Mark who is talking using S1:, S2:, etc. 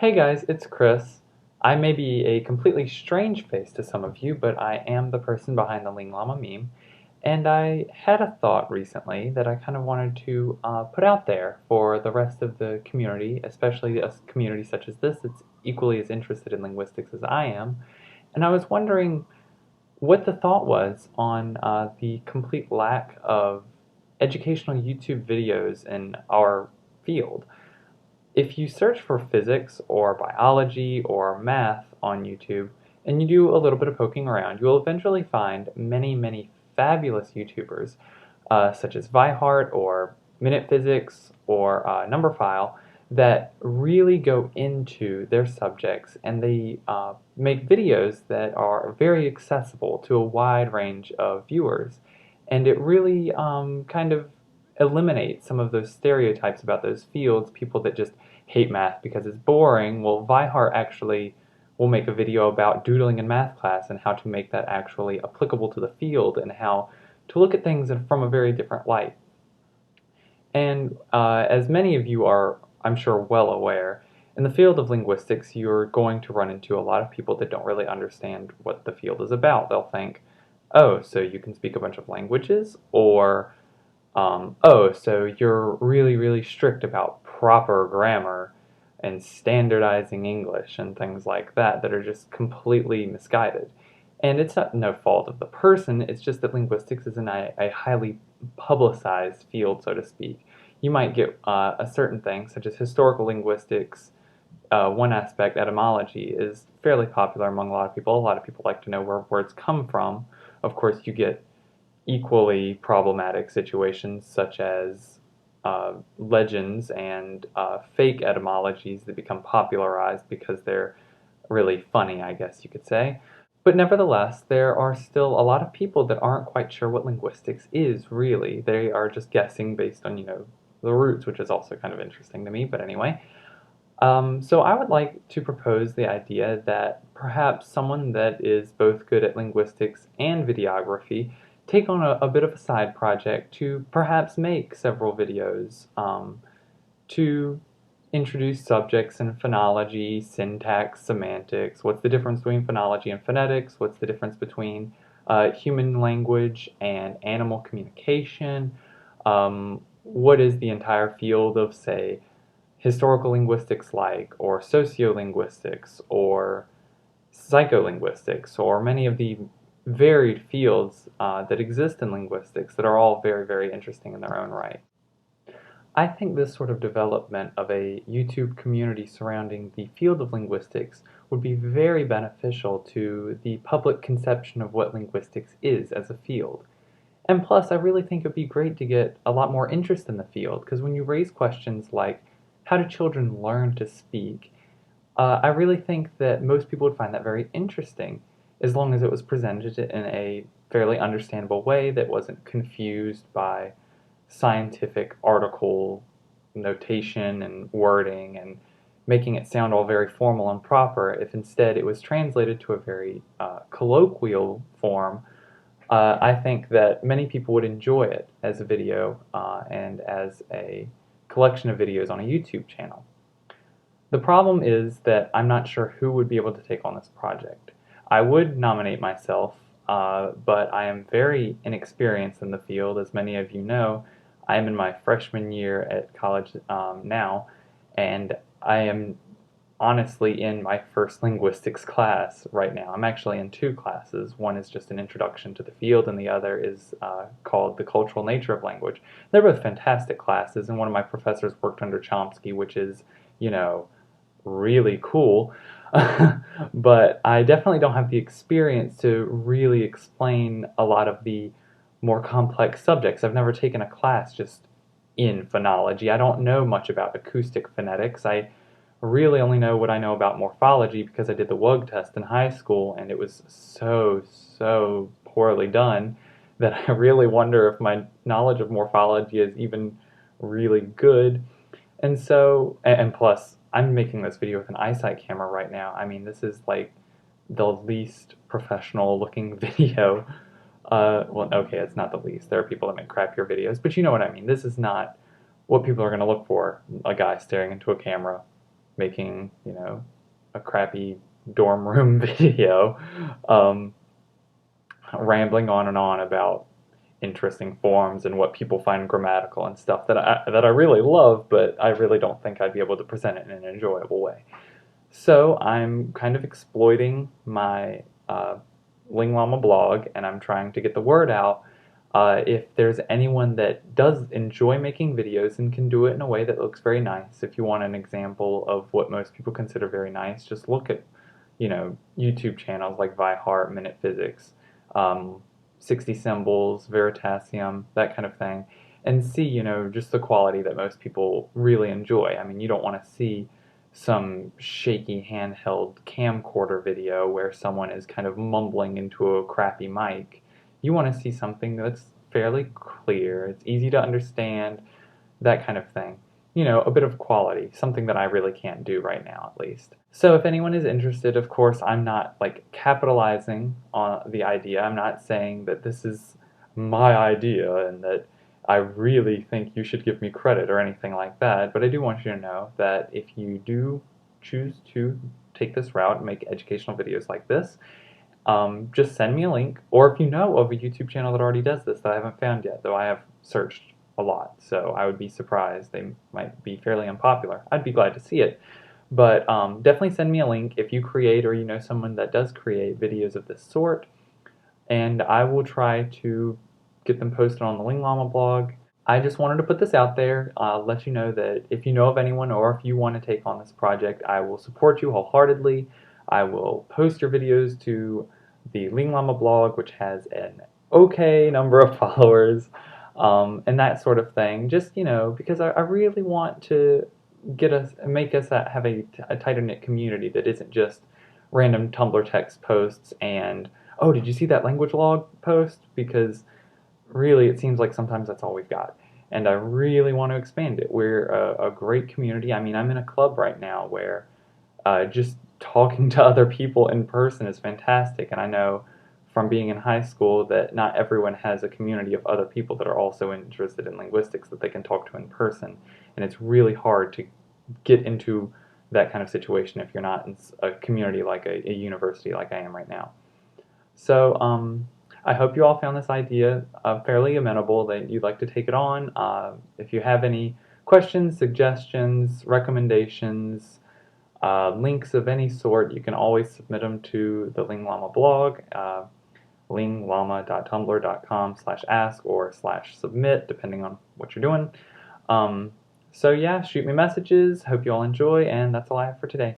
S1: Hey guys, it's Chris. I may be a completely strange face to some of you, but I am the person behind the LingLlama meme. And I had a thought recently that I kind of wanted to put out there for the rest of the community, especially a community such as this that's equally as interested in linguistics as I am. And I was wondering what the thought was on the complete lack of educational YouTube videos in our field. If you search for physics or biology or math on YouTube and you do a little bit of poking around, you will eventually find many, many fabulous YouTubers, such as Vihart or Minute Physics or Numberphile, that really go into their subjects and they make videos that are very accessible to a wide range of viewers. And it really kind of eliminates some of those stereotypes about those fields, people that just hate math because it's boring. Well, Vihart actually will make a video about doodling in math class and how to make that actually applicable to the field and how to look at things from a very different light. And as many of you are, I'm sure, well aware, in the field of linguistics, you're going to run into a lot of people that don't really understand what the field is about. They'll think, oh, so you can speak a bunch of languages? Or, oh, so you're really, really strict about proper grammar and standardizing English and things like that are just completely misguided. And it's not no fault of the person, it's just that linguistics is a highly publicized field, so to speak. You might get a certain thing, such as historical linguistics. One aspect, etymology, is fairly popular among a lot of people. A lot of people like to know where words come from. Of course, you get equally problematic situations such as legends and fake etymologies that become popularized because they're really funny, I guess you could say. But nevertheless, there are still a lot of people that aren't quite sure what linguistics is really. They are just guessing based on, the roots, which is also kind of interesting to me, but anyway. So I would like to propose the idea that perhaps someone that is both good at linguistics and videography take on a bit of a side project to perhaps make several videos to introduce subjects in phonology, syntax, semantics, what's the difference between phonology and phonetics, what's the difference between human language and animal communication, what is the entire field of, say, historical linguistics like, or sociolinguistics, or psycholinguistics, or many of the varied fields that exist in linguistics that are all very, very interesting in their own right. I think this sort of development of a YouTube community surrounding the field of linguistics would be very beneficial to the public conception of what linguistics is as a field. And plus, I really think it would be great to get a lot more interest in the field, because when you raise questions like, how do children learn to speak? I really think that most people would find that very interesting, as long as it was presented in a fairly understandable way that wasn't confused by scientific article notation and wording and making it sound all very formal and proper. If instead it was translated to a very colloquial form, I think that many people would enjoy it as a video and as a collection of videos on a YouTube channel. The problem is that I'm not sure who would be able to take on this project. I would nominate myself, but I am very inexperienced in the field. As many of you know, I am in my freshman year at college now, and I am honestly in my first linguistics class right now. I'm actually in two classes. One is just an introduction to the field, and the other is called The Cultural Nature of Language. They're both fantastic classes, and one of my professors worked under Chomsky, which is, really cool. But I definitely don't have the experience to really explain a lot of the more complex subjects. I've never taken a class just in phonology. I don't know much about acoustic phonetics. I really only know what I know about morphology because I did the WUG test in high school, and it was so, so poorly done that I really wonder if my knowledge of morphology is even really good. And so, and plus, I'm making this video with an iSight camera right now. I mean, this is like the least professional looking video. Well, okay, it's not the least. There are people that make crappier videos, but you know what I mean. This is not what people are going to look for, a guy staring into a camera making, a crappy dorm room video, um, rambling on and on about interesting forms and what people find grammatical and stuff that I really love, but I really don't think I'd be able to present it in an enjoyable way. So I'm kind of exploiting my LingLlama blog, and I'm trying to get the word out. If there's anyone that does enjoy making videos and can do it in a way that looks very nice, if you want an example of what most people consider very nice, just look at, YouTube channels like ViHeart, Minute Physics, um, 60 Symbols, Veritasium, that kind of thing, and see, just the quality that most people really enjoy. I mean, you don't want to see some shaky handheld camcorder video where someone is kind of mumbling into a crappy mic. You want to see something that's fairly clear, it's easy to understand, that kind of thing. A bit of quality, something that I really can't do right now, at least. So if anyone is interested, of course, I'm not like capitalizing on the idea. I'm not saying that this is my idea and that I really think you should give me credit or anything like that, but I do want you to know that if you do choose to take this route and make educational videos like this, just send me a link, or if you know of a YouTube channel that already does this that I haven't found yet, though I have searched a lot, so I would be surprised. They might be fairly unpopular. I'd be glad to see it. But definitely send me a link if you create or you know someone that does create videos of this sort, and I will try to get them posted on the LingLlama blog. I just wanted to put this out there, let you know that if you know of anyone or if you want to take on this project, I will support you wholeheartedly. I will post your videos to the LingLlama blog, which has an okay number of followers, and that sort of thing. Just, because I really want to make us have a tighter knit community that isn't just random Tumblr text posts and, oh, did you see that language log post? Because really it seems like sometimes that's all we've got. And I really want to expand it. We're a great community. I mean, I'm in a club right now where just talking to other people in person is fantastic. And I know from being in high school that not everyone has a community of other people that are also interested in linguistics that they can talk to in person. And it's really hard to get into that kind of situation if you're not in a community like a university like I am right now. So I hope you all found this idea fairly amenable, that you'd like to take it on. If you have any questions, suggestions, recommendations, links of any sort, you can always submit them to the LingLlama blog, linglllama.tumblr.com/ask or /submit, depending on what you're doing. So yeah, shoot me messages. Hope you all enjoy, and that's all I have for today.